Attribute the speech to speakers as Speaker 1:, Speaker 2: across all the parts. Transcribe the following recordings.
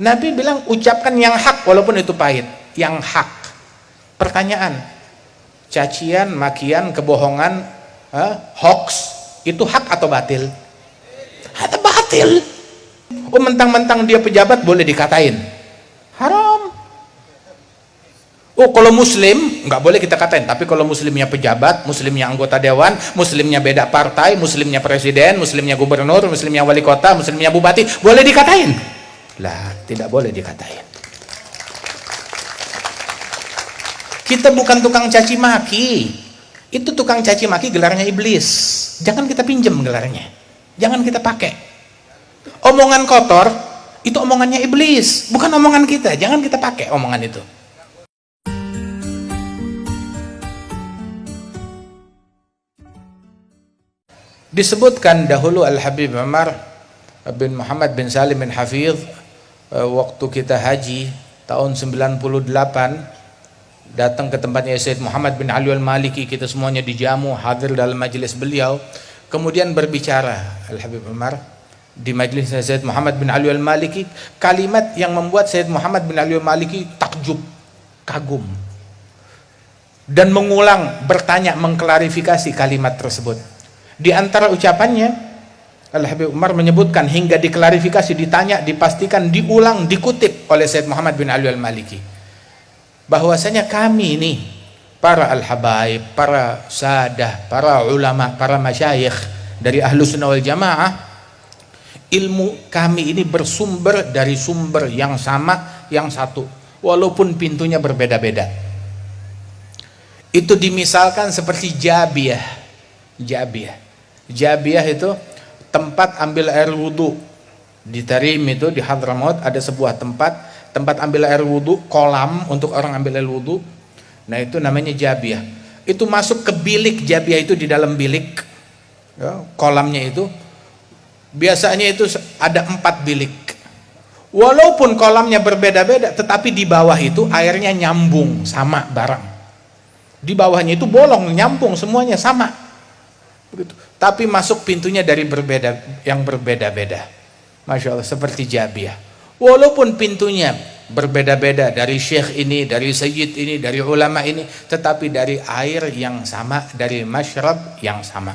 Speaker 1: Nabi bilang ucapkan yang hak walaupun itu pahit. Yang hak. Pertanyaan, cacian, makian, kebohongan, hoax, itu hak atau batil? Ada batil. Oh, mentang-mentang dia pejabat boleh dikatain haram. Oh, kalau muslim nggak boleh kita katain, tapi kalau muslimnya pejabat, muslimnya anggota dewan, muslimnya beda partai, muslimnya presiden, muslimnya gubernur, muslimnya wali kota, muslimnya bupati, boleh dikatain? Lah, tidak boleh dikatain. Kita bukan tukang caci maki. Itu tukang caci maki gelarnya iblis. Jangan kita pinjem gelarnya. Jangan kita pakai. Omongan kotor itu omongannya iblis, bukan omongan kita. Jangan kita pakai omongan itu. Disebutkan dahulu Al-Habib Umar bin Muhammad bin Salim bin Hafidh, waktu kita haji tahun 98, datang ke tempatnya Sayyid Muhammad bin Ali al-Maliki, kita semuanya dijamu, hadir dalam majelis beliau, kemudian berbicara Al-Habib Umar di majelis Sayyid Muhammad bin Ali al-Maliki, kalimat yang membuat Sayyid Muhammad bin Ali al-Maliki takjub, kagum, dan mengulang, bertanya, mengklarifikasi kalimat tersebut. Di antara ucapannya, Al-Habib Umar menyebutkan, hingga diklarifikasi, ditanya, dipastikan, diulang, dikutip oleh Sayyid Muhammad bin Ali al-Maliki, bahwasanya kami ini para al-habaib, para sadah, para ulama, para masyayikh dari Ahlus Sunnah wal Jamaah, ilmu kami ini bersumber dari sumber yang sama, yang satu, walaupun pintunya berbeda-beda. Itu dimisalkan seperti Jabiyah itu tempat ambil air wudhu. Di Tarim itu, di Hadramaut, ada sebuah tempat ambil air wudhu, kolam untuk orang ambil air wudhu. Nah, itu namanya Jabiyah. Itu masuk ke bilik Jabiyah itu, di dalam bilik, ya, kolamnya itu biasanya itu ada 4 bilik. Walaupun kolamnya berbeda-beda, tetapi di bawah itu airnya nyambung sama barang. Di bawahnya itu bolong, nyambung, semuanya sama. Begitu. Tapi masuk pintunya dari yang berbeda-beda. Masya Allah, seperti Jabiyah. Walaupun pintunya berbeda-beda, dari syekh ini, dari sayyid ini, dari ulama ini, tetapi dari air yang sama, dari masyrab yang sama.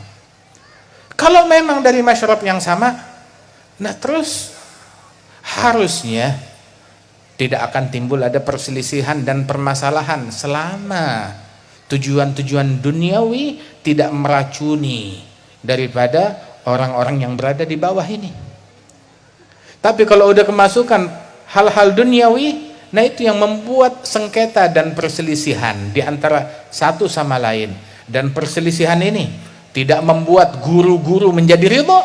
Speaker 1: Kalau memang dari masyrab yang sama, nah terus harusnya tidak akan timbul ada perselisihan dan permasalahan selama tujuan-tujuan duniawi tidak meracuni daripada orang-orang yang berada di bawah ini. Tapi kalau udah kemasukan hal-hal duniawi, nah itu yang membuat sengketa dan perselisihan di antara satu sama lain. Dan perselisihan ini tidak membuat guru-guru menjadi ridha,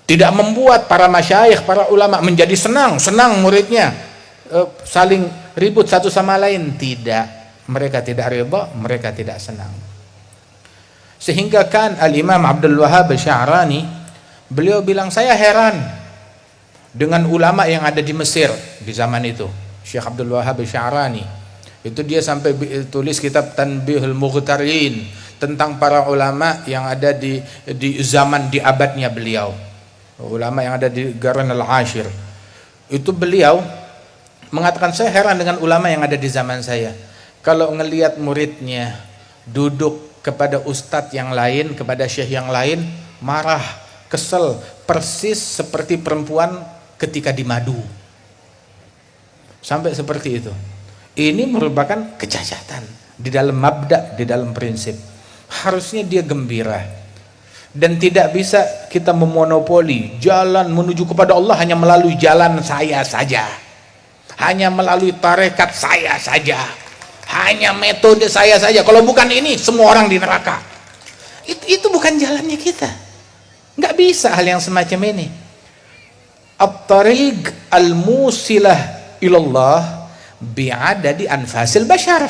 Speaker 1: tidak membuat para masyayikh, para ulama menjadi senang muridnya saling ribut satu sama lain. Tidak. Mereka tidak ridha, mereka tidak senang. Sehingga kan Al-Imam Abdul Wahhab Sya'rani, beliau bilang, saya heran dengan ulama yang ada di Mesir di zaman itu. Syekh Abdul Wahhab Sya'rani itu dia sampai tulis kitab Tanbihul Mughtarin tentang para ulama yang ada di zaman, di abadnya beliau, ulama yang ada di Qarn al-Ashir. Itu beliau mengatakan, saya heran dengan ulama yang ada di zaman saya. Kalau ngelihat muridnya duduk kepada ustadz yang lain, kepada syekh yang lain, marah, kesel, persis seperti perempuan ketika di madu. Sampai seperti itu. Ini merupakan kecacatan di dalam mabda, di dalam prinsip. Harusnya dia gembira. Dan tidak bisa kita memonopoli jalan menuju kepada Allah hanya melalui jalan saya saja, hanya melalui tarekat saya saja, hanya metode saya saja. Kalau bukan ini, semua orang di neraka. Itu bukan jalannya kita. Nggak bisa hal yang semacam ini. At-tariq al-musilah ilallah bi'adadi anfasil bashar.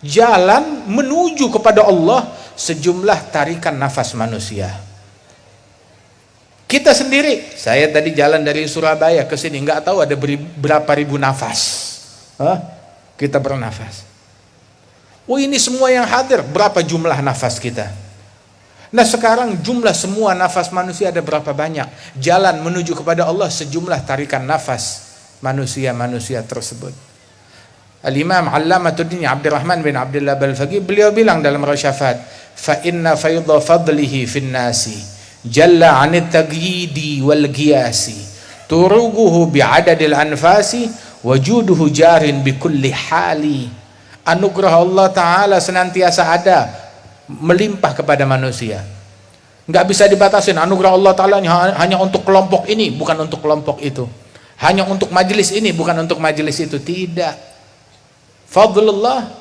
Speaker 1: Jalan menuju kepada Allah sejumlah tarikan nafas manusia. Kita sendiri, saya tadi jalan dari Surabaya ke sini, nggak tahu ada berapa ribu nafas. Kita bernafas. Oh, ini semua yang hadir, berapa jumlah nafas kita? Nah sekarang jumlah semua nafas manusia ada berapa banyak? Jalan menuju kepada Allah sejumlah tarikan nafas manusia-manusia tersebut. Al-Imam Allamatuddin Abdurrahman bin Abdullah Balfaqih, beliau bilang dalam Rasyafat, fa inna faydha fadlihi fin nasi jalla 'anit taghyidi wal qiyasi turuguhu bi'adadil anfasi wajuduhu jarin bi kulli hali. Anugerah Allah Ta'ala senantiasa ada, melimpah kepada manusia, nggak bisa dibatasin. Anugerah Allah Ta'ala hanya untuk kelompok ini, bukan untuk kelompok itu. Hanya untuk majelis ini, bukan untuk majelis itu. Tidak. Fadlullah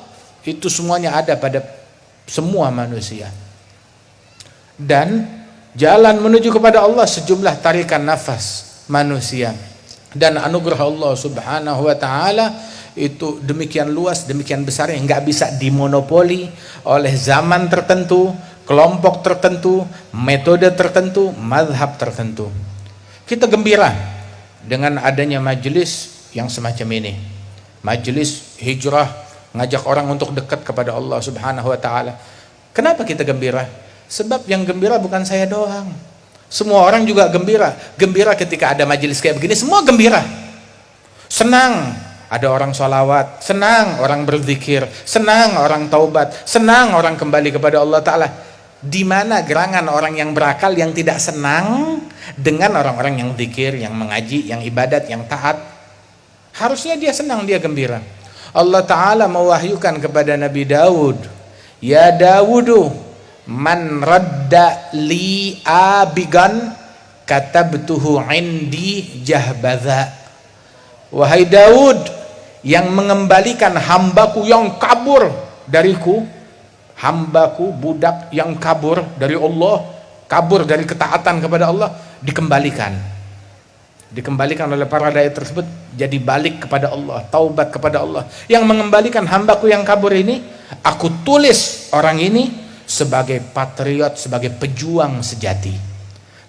Speaker 1: itu semuanya ada pada semua manusia. Dan jalan menuju kepada Allah sejumlah tarikan nafas manusia. Dan anugerah Allah Subhanahu wa Ta'ala itu demikian luas, demikian besar, yang nggak bisa dimonopoli oleh zaman tertentu, kelompok tertentu, metode tertentu, mazhab tertentu. Kita gembira dengan adanya majelis yang semacam ini, majelis hijrah, ngajak orang untuk dekat kepada Allah Subhanahu wa Ta'ala. Kenapa kita gembira? Sebab yang gembira bukan saya doang, semua orang juga gembira. Gembira ketika ada majelis kayak begini, semua gembira, senang. Ada orang sholawat, senang orang berzikir, senang orang taubat, senang orang kembali kepada Allah Ta'ala. Di mana gerangan orang yang berakal yang tidak senang dengan orang-orang yang zikir, yang mengaji, yang ibadat, yang taat? Harusnya dia senang, dia gembira. Allah Ta'ala mewahyukan kepada Nabi Daud, ya Dawudu, man radda li abigan katabtuhu indi jahbadha. Wahai Daud, yang mengembalikan hambaku yang kabur dariku, hambaku budak yang kabur dari Allah, kabur dari ketaatan kepada Allah, dikembalikan oleh para dai tersebut, jadi balik kepada Allah, taubat kepada Allah. Yang mengembalikan hambaku yang kabur ini, aku tulis orang ini sebagai patriot, sebagai pejuang sejati.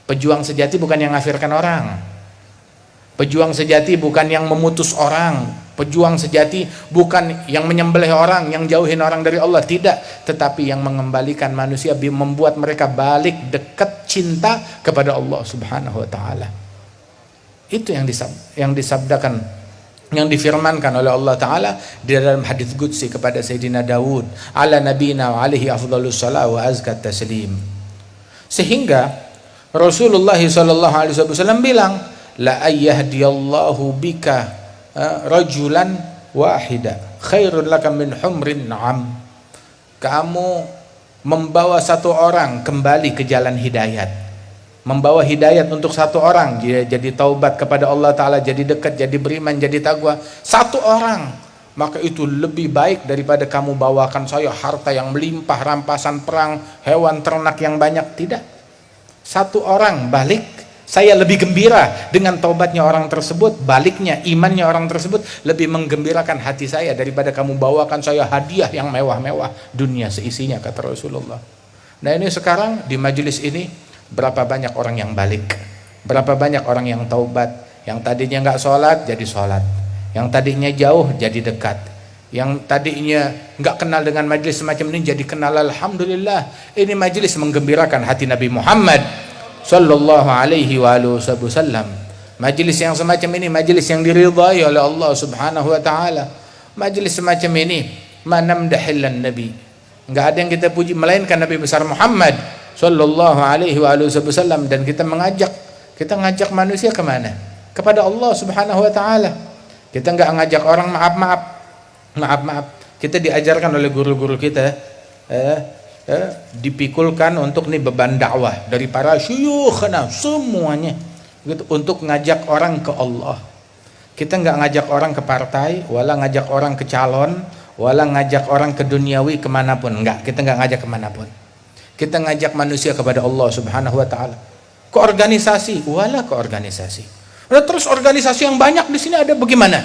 Speaker 1: Pejuang sejati bukan yang ngafirkan orang, pejuang sejati bukan yang memutus orang, pejuang sejati bukan yang menyembelih orang, yang jauhin orang dari Allah, tidak, tetapi yang mengembalikan manusia, membuat mereka balik dekat cinta kepada Allah Subhanahu wa Ta'ala. Itu yang disabdakan, yang difirmankan oleh Allah Ta'ala di dalam hadits qudsi kepada Sayyidina Daud, ala nabina wa alaihi afdhalus salat wa azkat taslim. Sehingga Rasulullah SAW bilang, la ayyahdiyallahu bika rajulan wahida khairun laka min humrin na'am. Kamu membawa satu orang kembali ke jalan hidayat, membawa hidayat untuk satu orang, dia jadi taubat kepada Allah Ta'ala, jadi dekat, jadi beriman, jadi takwa, satu orang, maka itu lebih baik daripada kamu bawakan saya harta yang melimpah, rampasan perang, hewan ternak yang banyak. Tidak, satu orang balik, saya lebih gembira dengan taubatnya orang tersebut, baliknya imannya orang tersebut lebih menggembirakan hati saya daripada kamu bawakan saya hadiah yang mewah-mewah, dunia seisinya, kata Rasulullah. Nah ini sekarang di majelis ini berapa banyak orang yang balik, berapa banyak orang yang taubat, yang tadinya nggak sholat jadi sholat, yang tadinya jauh jadi dekat, yang tadinya nggak kenal dengan majelis semacam ini jadi kenal. Alhamdulillah, ini majelis menggembirakan hati Nabi Muhammad Sallallahu alaihi wasallam. Majelis yang semacam ini majelis yang diridhai oleh Allah Subhanahu wa Ta'ala. Majelis semacam ini manamdahillan Nabi, nggak ada yang kita puji melainkan Nabi besar Muhammad Sallallahu alaihi wasallam. Dan kita ngajak manusia kemana? Kepada Allah Subhanahu wa Ta'ala. Kita nggak ngajak orang maaf. Kita diajarkan oleh guru-guru kita, dipikulkan untuk nih beban dakwah dari para syuyukhna semuanya gitu, untuk ngajak orang ke Allah. Kita nggak ngajak orang ke partai, wala ngajak orang ke calon, wala ngajak orang ke duniawi kemanapun, enggak, kita nggak ngajak kemanapun. Kita ngajak manusia kepada Allah Subhanahu wa Ta'ala. Ke organisasi, wala ke organisasi. Nah, terus organisasi yang banyak di sini ada bagaimana?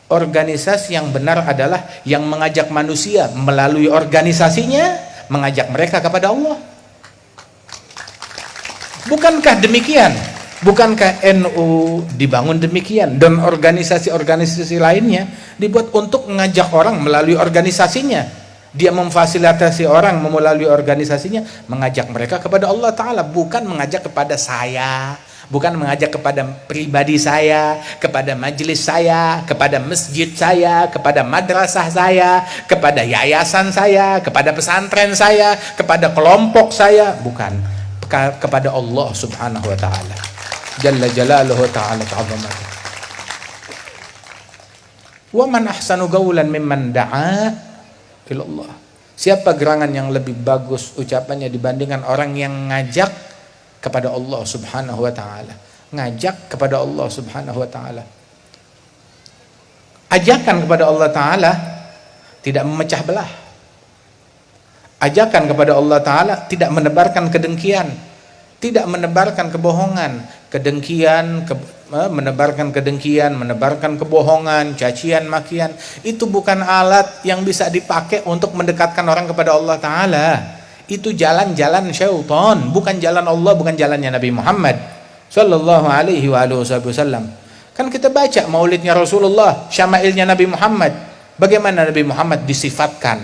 Speaker 1: Organisasi yang benar adalah yang mengajak manusia melalui organisasinya, mengajak mereka kepada Allah. Bukankah demikian? Bukankah NU dibangun demikian dan organisasi-organisasi lainnya dibuat untuk mengajak orang melalui organisasinya? Dia memfasilitasi orang melalui organisasinya, mengajak mereka kepada Allah Ta'ala, bukan mengajak kepada saya, bukan mengajak kepada pribadi saya, kepada majelis saya, kepada masjid saya, kepada madrasah saya, kepada yayasan saya, kepada pesantren saya, kepada kelompok saya, bukan, kepada Allah Subhanahu wa Ta'ala Jalla Jalaluhu Ta'ala ta'zamatuhu. Wa man ahsanu qawlan mimman da'a ilallah. Siapa gerangan yang lebih bagus ucapannya dibandingkan orang yang ngajak kepada Allah Subhanahu wa Ta'ala, ngajak kepada Allah Subhanahu wa Ta'ala. Ajakan kepada Allah Ta'ala tidak memecah belah. Ajakan kepada Allah Ta'ala tidak menebarkan kedengkian, tidak menebarkan kebohongan, menebarkan kedengkian, menebarkan kebohongan, cacian, makian. Itu bukan alat yang bisa dipakai untuk mendekatkan orang kepada Allah Ta'ala. Itu jalan-jalan syaitan, bukan jalan Allah, bukan jalannya Nabi Muhammad sallallahu alaihi wasallam. Kan kita baca maulidnya Rasulullah, syama'ilnya Nabi Muhammad. Bagaimana Nabi Muhammad disifatkan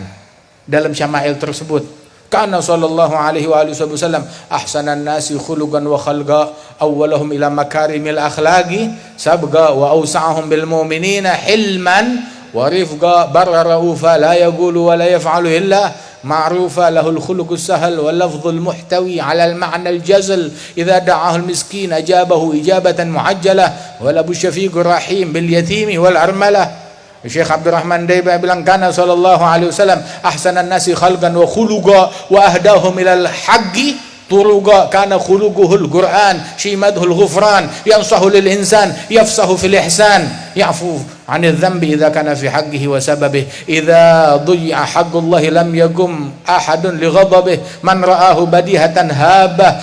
Speaker 1: dalam syama'il tersebut? Kana sallallahu alaihi wasallam ahsanan nasi khuluqan wa khalqa, awwalahum ila makarimil akhlaqi, sabqa wa awsa'ahum bil mu'minina hilman wa rifqa, barra raufa la yaqulu wa la yaf'alu illa ma'rufa, lahul khuluqus sahal wal lafdhul muhtawi ala al ma'na al jazl, idza da'ahu al miskin ajabahu ijabatan muajjalah wa la bushafiqur rahim bil yatimi wal armalah. Syekh Abdurrahman Daiba bilang, kana sallallahu alaihi wasallam ahsanan nasi khalqan wa khuluqa wa ahdahum ilal haqqi turuqa, kana khuluquhul Qur'an shimadhul ghufran yansahu lil insan yafsahu fil ihsan ya'fu 'anil dhanbi idza kana fi haqqihi wa sababihi, idza dhuyya haqqullahi lam yaqum ahadun li ghadabihi, man ra'ahu badihatan habah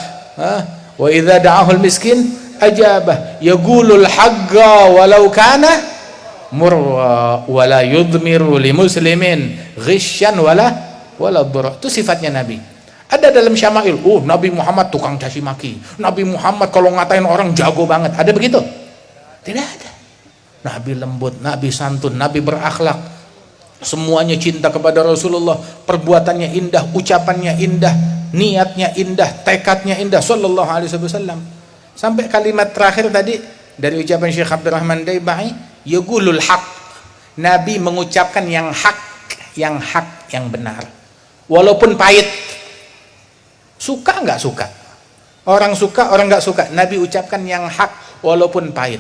Speaker 1: wa idza da'ahu al miskin ajabah, yaqulul haqqa walau kana murwa wala yudmiru li muslimin ghisyan wala dhurra. Itu sifatnya Nabi. Ada dalam syama'il, Nabi Muhammad tukang caci maki, Nabi Muhammad kalau ngatain orang jago banget, ada begitu? Tidak ada. Nabi lembut, Nabi santun, Nabi berakhlak, semuanya cinta kepada Rasulullah, perbuatannya indah, ucapannya indah, niatnya indah, tekadnya indah sallallahu alaihi wasallam. Sampai kalimat terakhir tadi dari ucapan Syekh Abdurrahman Daibai, yaqulul haq, Nabi mengucapkan yang hak, yang benar, walaupun pahit. Suka nggak suka, orang suka orang nggak suka, Nabi ucapkan yang hak walaupun pahit.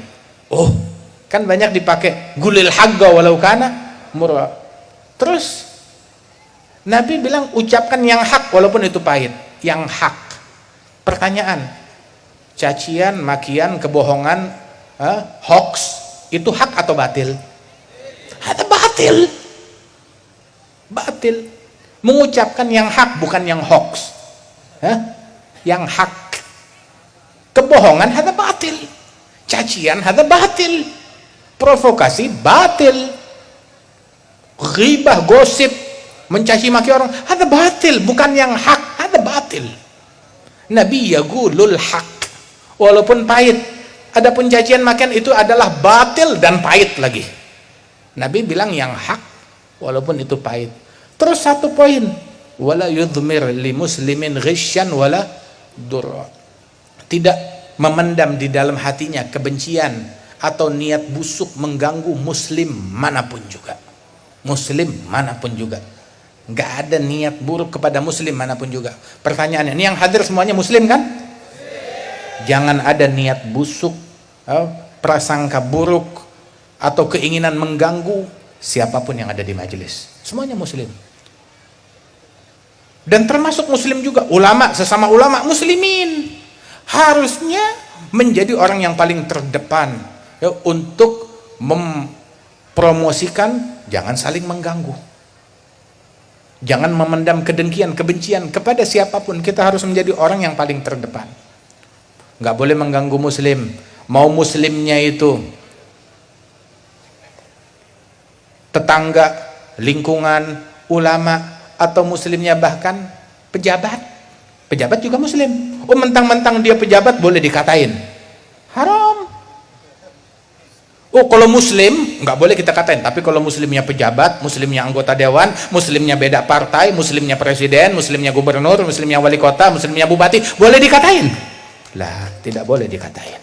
Speaker 1: Kan banyak dipakai gulil haqqa walau kana murra. Terus Nabi bilang ucapkan yang hak walaupun itu pahit, yang hak. Pertanyaan, cacian, makian, kebohongan, hoax, itu hak atau batil? Ada batil. Batil. Mengucapkan yang hak bukan yang hoax. Yang hak. Kebohongan ada batil. Cacian ada batil. Provokasi batil. Ghibah, gosip, mencaci maki orang ada batil, bukan yang hak, ada batil. Nabi yaqulul haq walaupun pahit. Adapun cacian makian itu adalah batil dan pahit lagi. Nabi bilang yang hak walaupun itu pahit. Terus satu poin, wala yudhmir li muslimin ghisyan wala durra. Tidak memendam di dalam hatinya kebencian atau niat busuk mengganggu muslim manapun juga. Muslim manapun juga. Enggak ada niat buruk kepada muslim manapun juga. Pertanyaannya, ini yang hadir semuanya muslim kan? Jangan ada niat busuk, prasangka buruk, atau keinginan mengganggu siapapun yang ada di majelis. Semuanya muslim. Dan termasuk muslim juga, ulama, sesama ulama muslimin. Harusnya menjadi orang yang paling terdepan untuk mempromosikan jangan saling mengganggu. Jangan memendam kedengkian, kebencian kepada siapapun. Kita harus menjadi orang yang paling terdepan. Nggak boleh mengganggu muslim. Mau muslimnya itu tetangga, lingkungan, ulama, atau muslimnya bahkan pejabat. Pejabat juga muslim. Mentang-mentang dia pejabat boleh dikatain. Haram. Oh, kalau muslim nggak boleh kita katain, tapi kalau muslimnya pejabat, muslimnya anggota dewan, muslimnya beda partai, muslimnya presiden, muslimnya gubernur, muslimnya wali kota, muslimnya bupati, boleh dikatain? Lah, tidak boleh dikatain.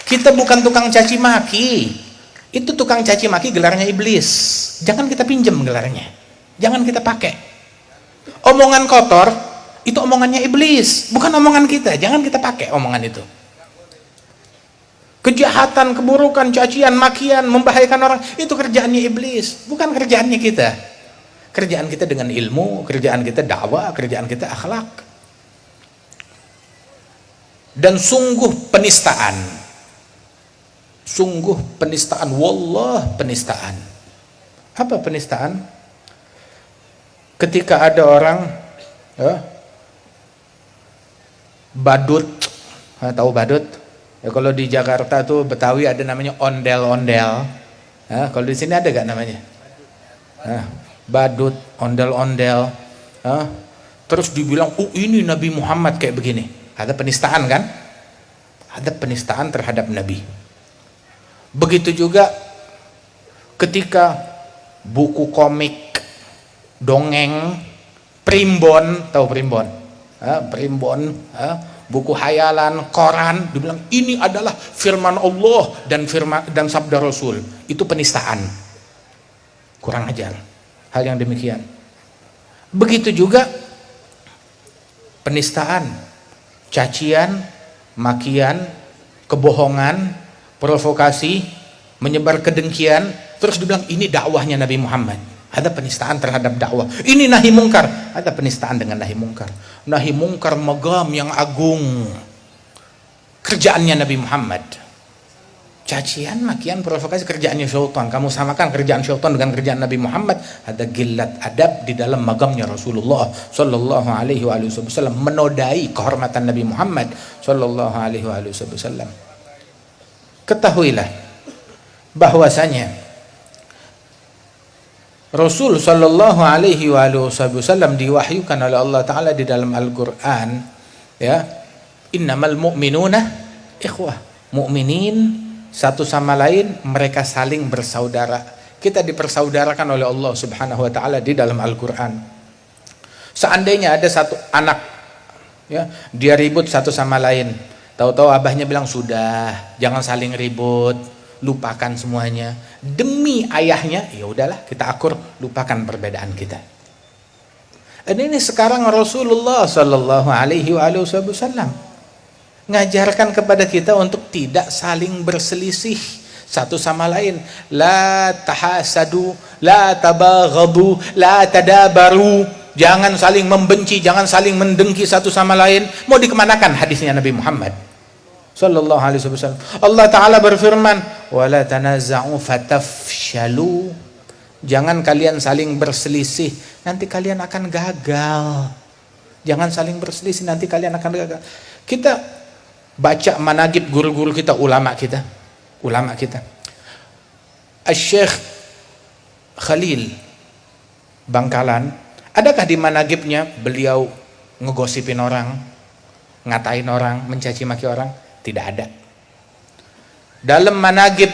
Speaker 1: Kita bukan tukang caci maki. Itu tukang caci maki gelarnya iblis. Jangan kita pinjam gelarnya. Jangan kita pakai. Omongan kotor itu omongannya iblis, bukan omongan kita. Jangan kita pakai omongan itu. Kejahatan, keburukan, cacian, makian, membahayakan orang, itu kerjaannya iblis, bukan kerjaannya kita. Kerjaan kita dengan ilmu, kerjaan kita dakwah, kerjaan kita akhlak. Dan sungguh penistaan, wallah penistaan. Apa penistaan? Ketika ada orang badut, tahu badut? Ya, kalau di Jakarta tuh Betawi ada namanya ondel-ondel. Kalau di sini ada gak namanya? Badut, ondel-ondel. Terus dibilang, oh ini Nabi Muhammad kayak begini. Ada penistaan kan? Ada penistaan terhadap Nabi. Begitu juga ketika buku komik, dongeng, primbon, tahu primbon? Primbon, buku hayalan, koran, dibilang ini adalah firman Allah dan sabda Rasul. Itu penistaan. Kurang ajar hal yang demikian. Begitu juga penistaan, cacian, makian, kebohongan, provokasi, menyebar kedengkian, terus dibilang ini dakwahnya Nabi Muhammad. Ada penistaan terhadap dakwah. Ini nahi mungkar, ada penistaan dengan nahi mungkar. Nahi mungkar magam yang agung, kerjaannya Nabi Muhammad. Cacian, makian, provokasi kerjaannya syaitan. Kamu samakan kerjaan syaitan dengan kerjaan Nabi Muhammad. Ada gilat adab di dalam magamnya Rasulullah sallallahu alaihi wasallam, menodai kehormatan Nabi Muhammad sallallahu alaihi wasallam. Ketahuilah bahwasanya Rasul sallallahu alaihi wasallam diwahyukan oleh Allah Ta'ala di dalam Al-Quran, ya, innamal mu'minuna ikhwah. Mu'minin satu sama lain, mereka saling bersaudara. Kita dipersaudarakan oleh Allah Subhanahu wa Ta'ala di dalam Al-Quran. Seandainya ada satu anak, ya, dia ribut satu sama lain, tahu-tahu abahnya bilang, sudah, jangan saling ribut, lupakan semuanya. Demi ayahnya, ya udahlah, kita akur, lupakan perbedaan kita. Dan ini sekarang Rasulullah sallallahu alaihi wasallam ngajarkan kepada kita untuk tidak saling berselisih satu sama lain. La tahasadu, la tabaghadu, la tadabaru. Jangan saling membenci, jangan saling mendengki satu sama lain. Mau dikemanakan hadisnya Nabi Muhammad sallallahu alaihi wasallam? Allah Ta'ala berfirman, wala tanazza'u fatafshalu. Jangan kalian saling berselisih, nanti kalian akan gagal. Jangan saling berselisih, nanti kalian akan gagal. Kita baca managib guru-guru kita, ulama kita. Asy-Syaikh Khalil Bangkalan, adakah di managibnya beliau ngegosipin orang, ngatain orang, mencaci maki orang? Tidak ada. Dalam managib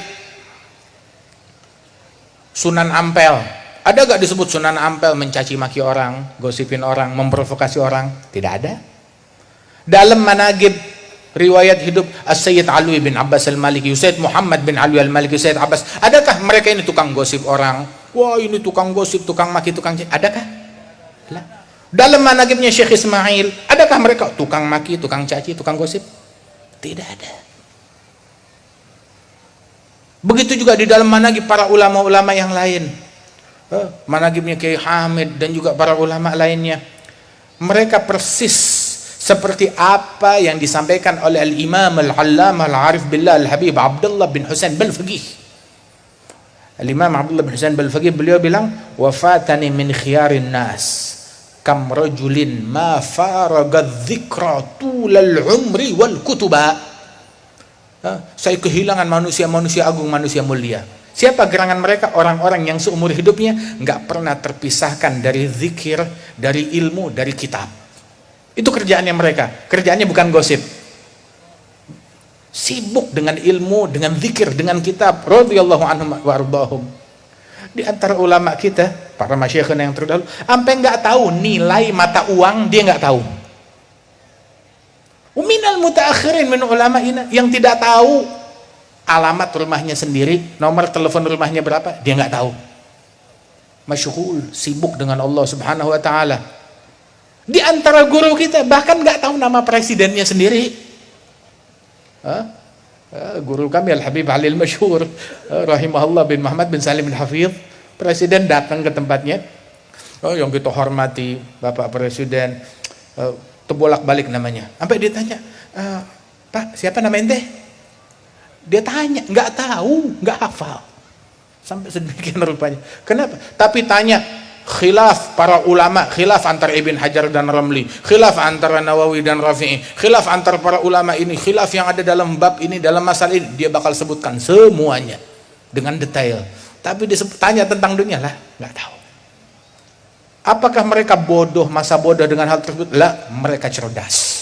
Speaker 1: Sunan Ampel, ada gak disebut Sunan Ampel mencaci maki orang, gosipin orang, memprovokasi orang? Tidak ada. Dalam managib riwayat hidup As-Sayyid Alwi bin Abbas Al-Maliki, Sayyid Muhammad bin Alwi Al-Maliki, Sayyid Abbas, adakah mereka ini tukang gosip orang? Wah, ini tukang gosip, tukang maki, tukang caci? Adakah? Lah. Dalam managibnya Syekh Ismail, adakah mereka tukang maki, tukang caci, tukang gosip? Tidak ada. Begitu juga di dalam managib para ulama-ulama yang lain, managibnya Kiai Hamid dan juga para ulama lainnya, mereka persis seperti apa yang disampaikan oleh Al-Imam Al-Allamah Al-Arif Billah Al-Habib Abdullah bin Husain Balfaqih. Al-Imam Abdullah bin Husain Balfaqih, beliau bilang, wafatani min khiyarin nas kam rajulin ma faraga dzikra tulal umri wal kutuba. Saya kehilangan manusia-manusia agung, manusia mulia. Siapa gerangan mereka? Orang-orang yang seumur hidupnya nggak pernah terpisahkan dari zikir, dari ilmu, dari kitab. Itu kerjaannya mereka. Kerjaannya bukan gosip. sibuk dengan ilmu, dengan zikir, dengan kitab, radhiyallahu anhum wa ardahum. Di antara ulama kita, para masyayikhna yang terdahulu, sampai nggak tahu nilai mata uang, dia nggak tahu. Minal mutaakhirin min ulama ini yang tidak tahu alamat rumahnya sendiri, nomor telepon rumahnya berapa, dia nggak tahu. Masyghul, sibuk dengan Allah Subhanahu wa taala. Di antara guru kita bahkan nggak tahu nama presidennya sendiri. Guru kami Al-Habib Ali Al-Masyhur rahimahullah bin Muhammad bin Salim Al-Hafidh, presiden datang ke tempatnya, yang kita hormati Bapak Presiden, terbolak-balik namanya, sampai dia tanya, Pak siapa nama ente? Dia tanya, nggak tahu, nggak hafal, sampai sedemikian rupanya. Kenapa? Tapi tanya khilaf para ulama, khilaf antara Ibn Hajar dan Ramli, khilaf antara Nawawi dan Rafi'i, khilaf antara para ulama ini, khilaf yang ada dalam bab ini, dalam masalah ini, dia bakal sebutkan semuanya dengan detail. Tapi tanya tentang dunia lah, nggak tahu. Apakah mereka bodoh, masa bodoh dengan hal tersebut? Lah, mereka cerdas.